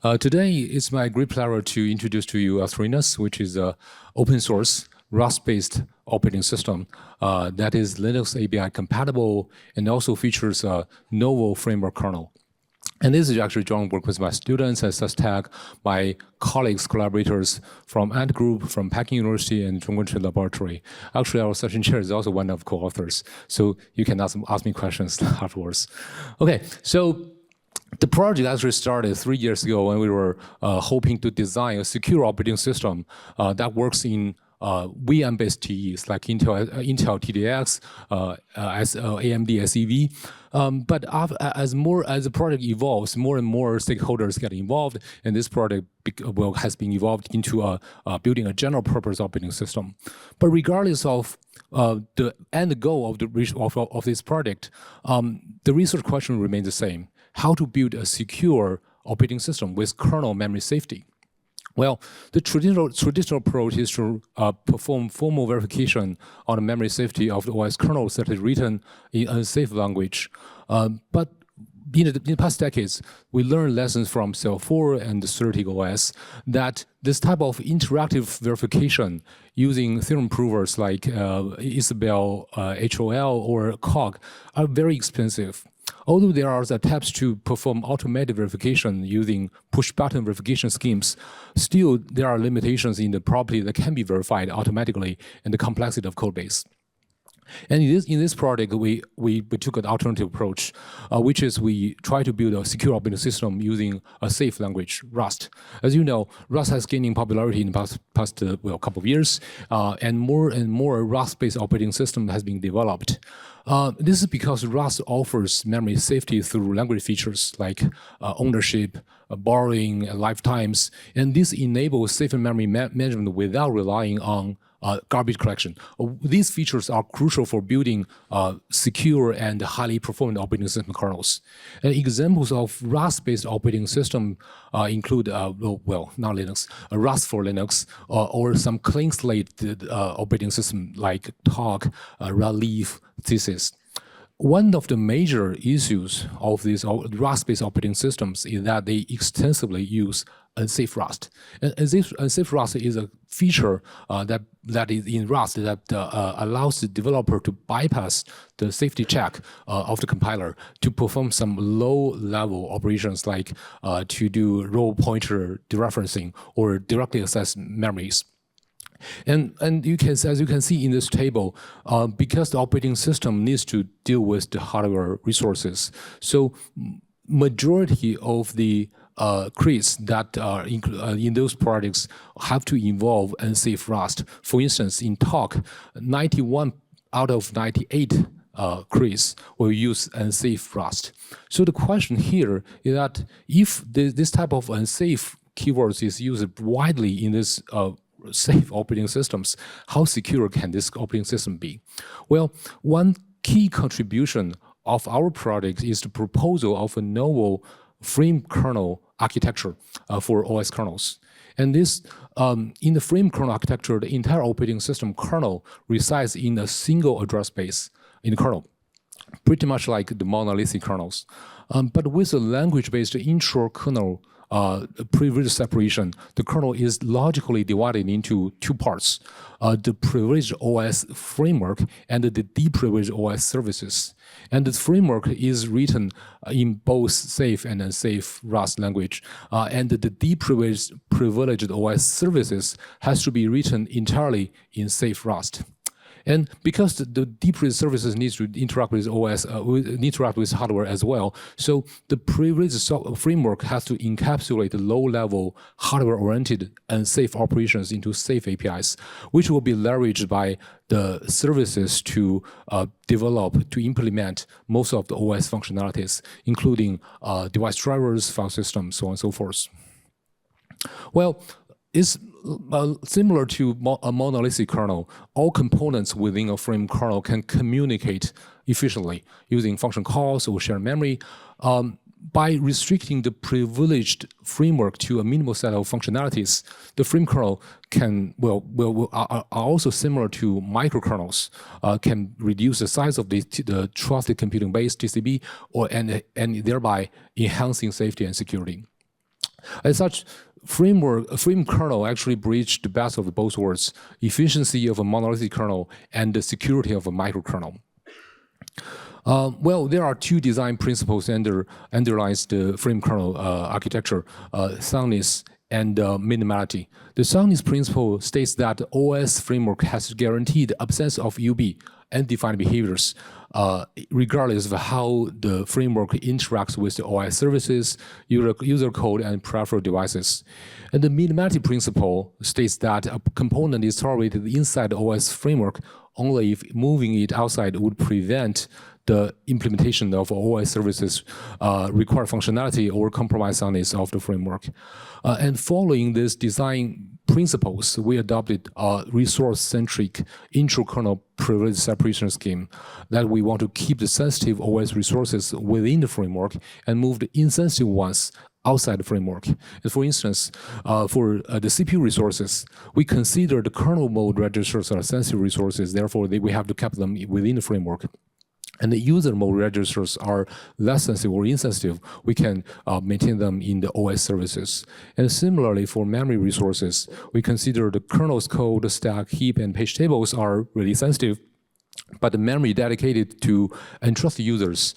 Today, it's my great pleasure to introduce to you ASTERINAS, which is an open source Rust-based operating system that is Linux ABI-compatible and also features a novel framework kernel. And this is actually joint work with my students at SUSTech, my colleagues, collaborators from Ant Group, from Peking University and Zhongguancun Laboratory. Actually, our session chair is also one of co-authors, so you can ask me questions afterwards. Okay, so the project actually started 3 years ago when we were hoping to design a secure operating system that works in VM-based TEs like Intel TDX, AMD SEV. But as the project evolves, more and more stakeholders get involved, and this project has been evolved into building a general purpose operating system. But regardless of the end goal of this project, the research question remains the same: how to build a secure operating system with kernel memory safety. Well, the traditional approach is to perform formal verification on the memory safety of the OS kernels that is written in unsafe language. But in the past decades, we learned lessons from Cell 4 and the Certic OS that this type of interactive verification using theorem provers like Isabelle, HOL, or COG are very expensive. Although there are attempts to perform automated verification using push-button verification schemes, still there are limitations in the property that can be verified automatically and the complexity of code base. And in this project, we took an alternative approach, which is we try to build a secure operating system using a safe language, Rust. As you know, Rust has gaining popularity in the past couple of years, and more Rust-based operating system has been developed. This is because Rust offers memory safety through language features like ownership, borrowing, lifetimes, and this enables safer memory management without relying on garbage collection. These features are crucial for building secure and highly performant operating system kernels. And examples of Rust-based operating system include, not Linux, Rust for Linux, or some clean slate operating system like Talk, Leaf, Thesis. One of the major issues of these Rust-based operating systems is that they extensively use unsafe Rust. And unsafe Rust is a feature that is in Rust that allows the developer to bypass the safety check of the compiler to perform some low-level operations like to do row pointer dereferencing or directly access memories. And as you can see in this table, because the operating system needs to deal with the hardware resources, so majority of the creates that are in those projects have to involve unsafe Rust. For instance, in Talk, 91 out of 98 creates will use unsafe Rust. So the question here is that if this type of unsafe keywords is used widely in this safe operating systems, how secure can this operating system be? Well, one key contribution of our project is the proposal of a novel frame kernel architecture for OS kernels. And this, in the frame kernel architecture, the entire operating system kernel resides in a single address space in the kernel, pretty much like the monolithic kernels. But with a language-based intra-kernel privilege separation, the kernel is logically divided into two parts, the privileged OS framework and the deprivileged OS services. And the framework is written in both safe and unsafe Rust language, and the deprivileged OS services has to be written entirely in safe Rust. And because the deprivileged services needs to interact with OS, interact with hardware as well, so the privileged framework has to encapsulate low-level, hardware-oriented and safe operations into safe APIs, which will be leveraged by the services to implement most of the OS functionalities, including device drivers, file systems, so on and so forth. Well, it's similar to a monolithic kernel. All components within a frame kernel can communicate efficiently using function calls or shared memory. By restricting the privileged framework to a minimal set of functionalities, the frame kernel are also similar to microkernels, can reduce the size of the trusted computing base, TCB, and thereby enhancing safety and security. As such, frame kernel actually bridged the best of both worlds: efficiency of a monolithic kernel and the security of a microkernel. Well, there are two design principles underlies the frame kernel architecture: soundness and minimality. The soundness principle states that the OS framework has guaranteed absence of UB, undefined behaviors, regardless of how the framework interacts with the OS services, user code, and peripheral devices. And the minimality principle states that a component is tolerated inside the OS framework only if moving it outside would prevent the implementation of OS services required functionality or compromise soundness of the framework. And following these design principles, we adopted a resource-centric intra-kernel privilege separation scheme that we want to keep the sensitive OS resources within the framework and move the insensitive ones outside the framework. And for instance, for the CPU resources, we consider the kernel mode registers are sensitive resources, therefore we have to keep them within the framework. And the user mode registers are less sensitive or insensitive, we can maintain them in the OS services. And similarly, for memory resources, we consider the kernel's code, stack, heap, and page tables are really sensitive, but the memory dedicated to entrusted users,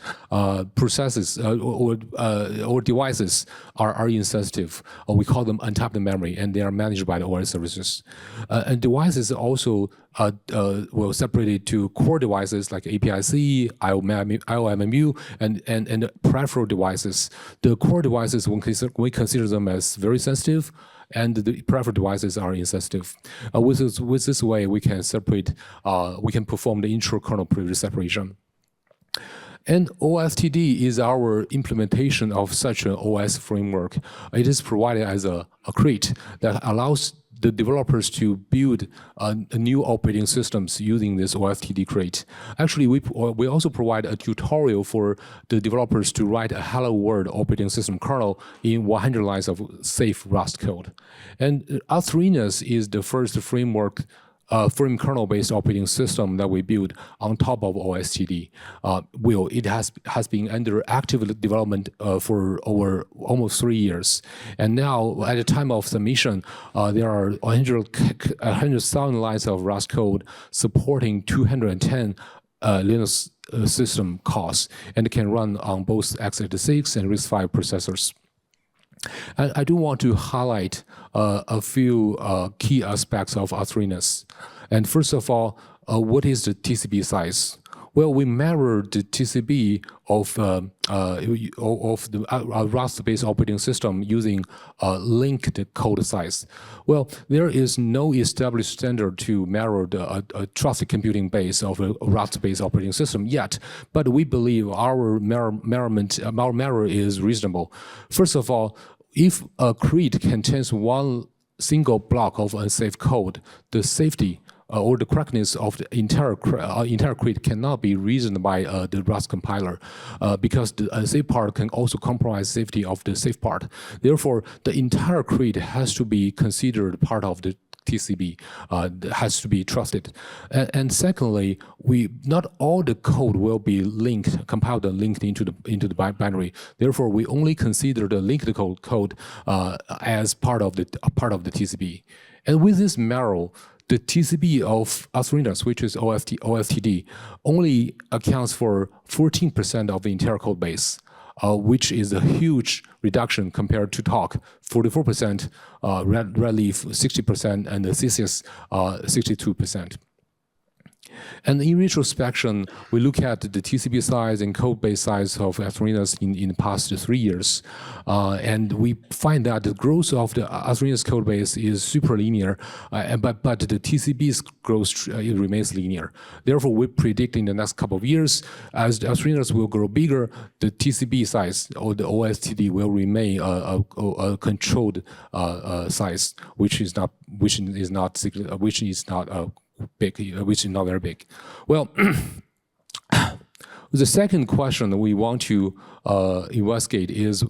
processes, or devices are insensitive. We call them untapped memory, and they are managed by the OS services. And devices also well separated to core devices like API-C, IOMMU, and peripheral devices. The core devices, we consider them as very sensitive, and the peripheral devices are insensitive. With this way, we can separate, we can perform the intra-kernel privilege separation. And OSTD is our implementation of such an OS framework. It is provided as a crate that allows the developers to build a new operating systems using this OSTD crate. Actually, we also provide a tutorial for the developers to write a Hello World operating system kernel in 100 lines of safe Rust code. And ASTERINAS is the first framework frame kernel-based operating system that we build on top of OSTD. It has been under active development for over almost 3 years. And now, at the time of submission, there are 100,000 lines of Rust code supporting 210 Linux system cores, and it can run on both x86 and RISC-V processors. And I do want to highlight a few key aspects of ASTERINAS. And first of all, what is the TCB size? Well, we measure the TCB of the Rust-based operating system using linked code size. Well, there is no established standard to measure the trusted computing base of a Rust-based operating system yet, but we believe our measure is reasonable. First of all, if a crate contains one single block of unsafe code, the safety or the correctness of the entire crate cannot be reasoned by the Rust compiler, because the unsafe part can also compromise safety of the safe part. Therefore, the entire crate has to be considered part of the TCB, has to be trusted. And secondly, not all the code will be compiled and linked into the binary. Therefore, we only consider the linked code as part of the TCB. And with this measure, the TCB of ASTERINAS, which is OSTD, only accounts for 14% of the entire code base, which is a huge reduction compared to TALK, 44%, Redleaf 60%, and the CCS 62%. And in retrospection, we look at the TCB size and code base size of ASTERINAS in the past 3 years. And we find that the growth of the ASTERINAS code base is super linear, but the TCB's growth remains linear. Therefore, we predict in the next couple of years, as the ASTERINAS will grow bigger, the TCB size or the OSTD will remain a controlled size, which is not big, which is not very big. Well, the second question that we want to investigate is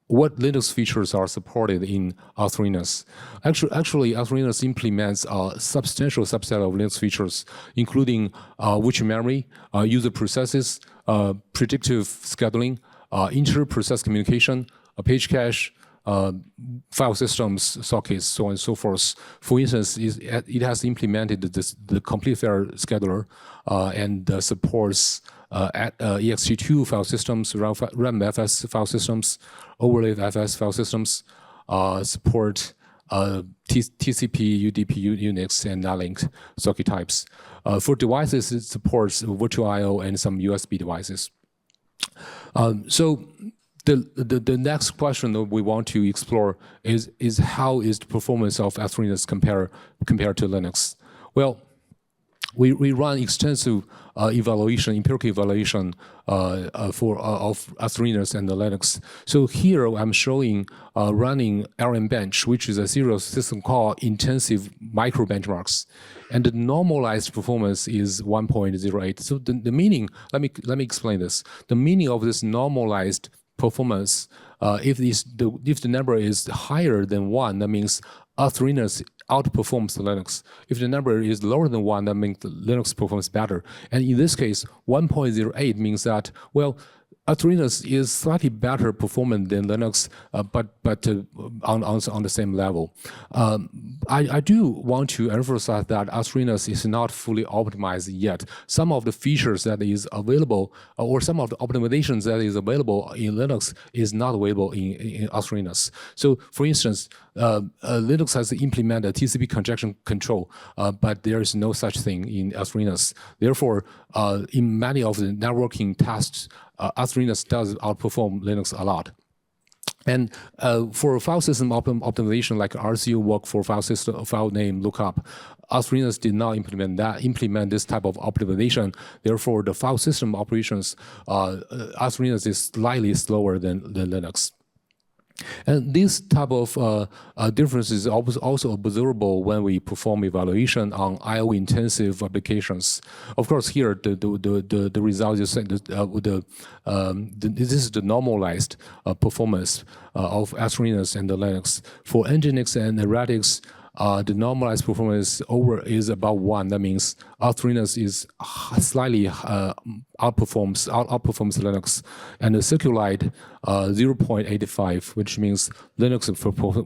what Linux features are supported in ASTERINAS. Actually, ASTERINAS implements a substantial subset of Linux features, including virtual memory, user processes, predictive scheduling, inter-process communication, a page cache, file systems, sockets, so on and so forth. For instance, it has implemented the complete file scheduler and supports ext2 file systems, RAM-FS file systems, overlay-FS file systems, support TCP, UDP, Unix, and NAT-linked socket types. For devices, it supports virtual I/O and some USB devices. So the next question that we want to explore is how is the performance of ASTERINAS compared to Linux? Well, we run extensive empirical evaluation of ASTERINAS and the Linux. So here I'm showing running LM bench, which is a serial system call intensive micro benchmarks, and the normalized performance is 1.08. So the meaning, let me explain this. The meaning of this normalized performance, if the number is higher than 1, that means ASTERINAS outperforms the Linux. If the number is lower than 1, that means the Linux performs better. And in this case, 1.08 means that, well, ASTERINAS is slightly better performant than Linux, but on the same level. I do want to emphasize that ASTERINAS is not fully optimized yet. Some of the features that is available, or some of the optimizations that is available in Linux is not available in ASTERINAS. So, for instance, Linux has implemented TCP congestion control, but there is no such thing in ASTERINAS. Therefore, in many of the networking tasks, ASTERINAS does outperform Linux a lot. And for file system optimization, like RCU work for file name lookup, ASTERINAS did not implement this type of optimization. Therefore, the file system operations, ASTERINAS is slightly slower than Linux. And this type of difference is also observable when we perform evaluation on I/O intensive applications. Of course, here the result is this is the normalized performance of ASTERINAS and the Linux. For Nginx and Radix, the normalized performance is about 1. That means ASTERINAS is slightly outperforms Linux, and the SQLite 0.85, which means Linux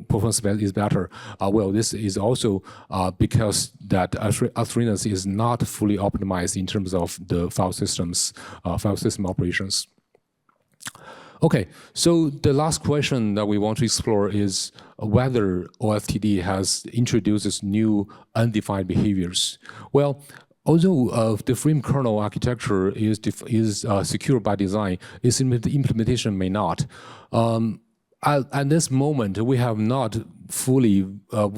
performance is better. Well, this is also because that ASTERINAS is not fully optimized in terms of the file system operations. Okay, so the last question that we want to explore is whether OSTD has introduced this new undefined behaviors. Well, although the Framekernel architecture is secure by design, its implementation may not. At this moment, we have not fully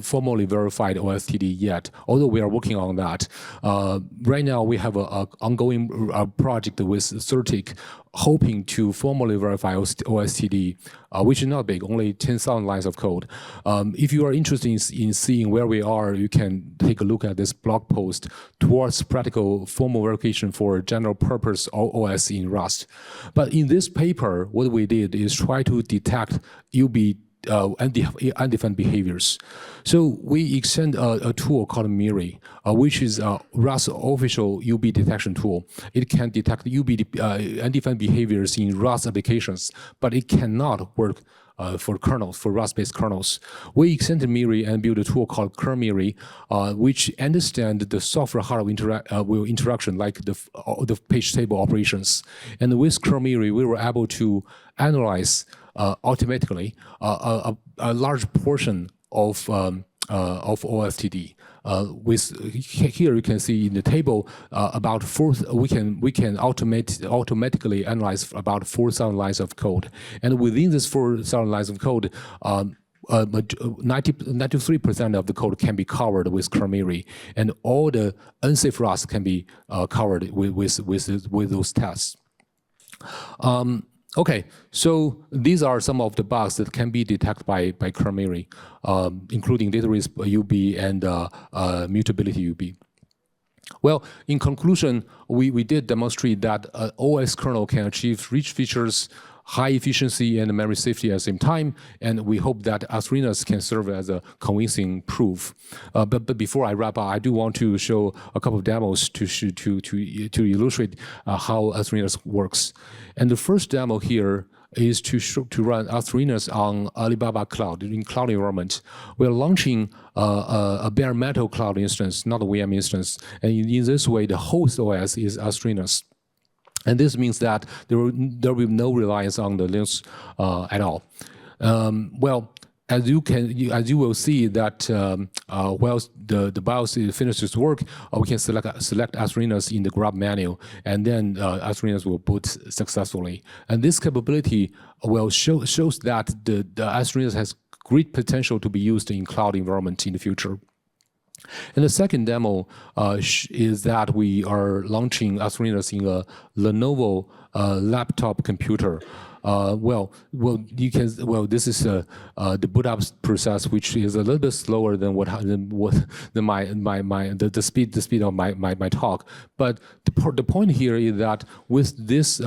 formally verified OSTD yet, although we are working on that. Right now, we have an ongoing project with SUSTech, hoping to formally verify OSTD, which is not big, only 10,000 lines of code. If you are interested in seeing where we are, you can take a look at this blog post towards practical formal verification for general purpose OS in Rust. But in this paper, what we did is try to detect undefined behaviors. So we extend a tool called Miri, which is a Rust official UB detection tool. It can detect undefined behaviors in Rust applications, but it cannot work for kernels, for Rust-based kernels. We extended Miri and built a tool called KernMiri, which understands the software-hardware interaction, like the page table operations. And with KernMiri, we were able to analyze automatically a large portion of OSTD. Here you can see in the table we can automatically analyze about 4,000 lines of code, and within this 4,000 lines of code, 93% of the code can be covered with KernMiri, and all the unsafe Rust can be covered with those tests. Okay, so these are some of the bugs that can be detected by KernMiri, including data risk UB and mutability UB. Well, in conclusion, we did demonstrate that OS kernel can achieve rich features, high efficiency, and memory safety at the same time, and we hope that ASTERINAS can serve as a convincing proof. But before I wrap up, I do want to show a couple of demos to illustrate how ASTERINAS works. And the first demo here is to run ASTERINAS on Alibaba Cloud in cloud environment. We're launching a bare metal cloud instance, not a VM instance, and in this way, the host OS is ASTERINAS. And this means that there will be no reliance on the Linux at all. As you will see that while the BIOS finishes work, we can select ASTERINAS in the grab menu, and then ASTERINAS will boot successfully. And this capability shows that the ASTERINAS has great potential to be used in cloud environment in the future. And the second demo is that we are launching ASTERINAS in a Lenovo laptop computer. This is the boot up process, which is a little bit slower than the speed of my talk. But the point here is that with this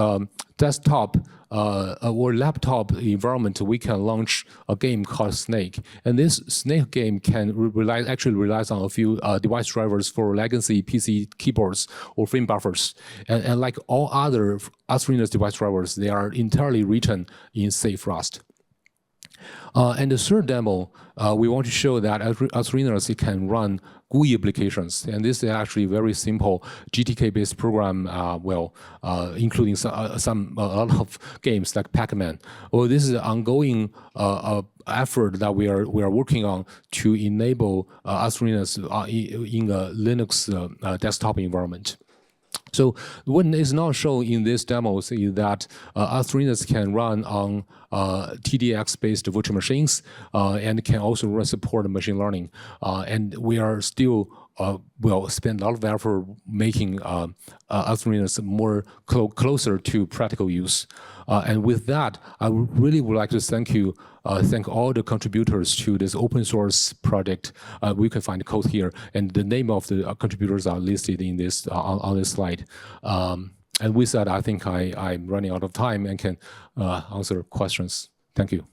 desktop or laptop environment, we can launch a game called Snake, and this Snake game can actually relies on a few device drivers for legacy PC keyboards or frame buffers, and like all other ASTERINAS device drivers, they are entirely written in safe Rust. And the third demo, we want to show that ASTERINAS can run GUI applications, and this is actually a very simple GTK-based program, including a lot of games like Pac-Man. Well, this is an ongoing effort that we are working on to enable ASTERINAS in a Linux desktop environment. So what is not shown in this demo is that ASTERINAS can run on TDX-based virtual machines and can also support machine learning. And we are still spend a lot of effort making ASTERINAS more closer to practical use. And with that, I really would like to thank all the contributors to this open source project. We can find the code here, and the name of the contributors are listed in this on this slide. And with that, I think I'm running out of time and can answer questions. Thank you.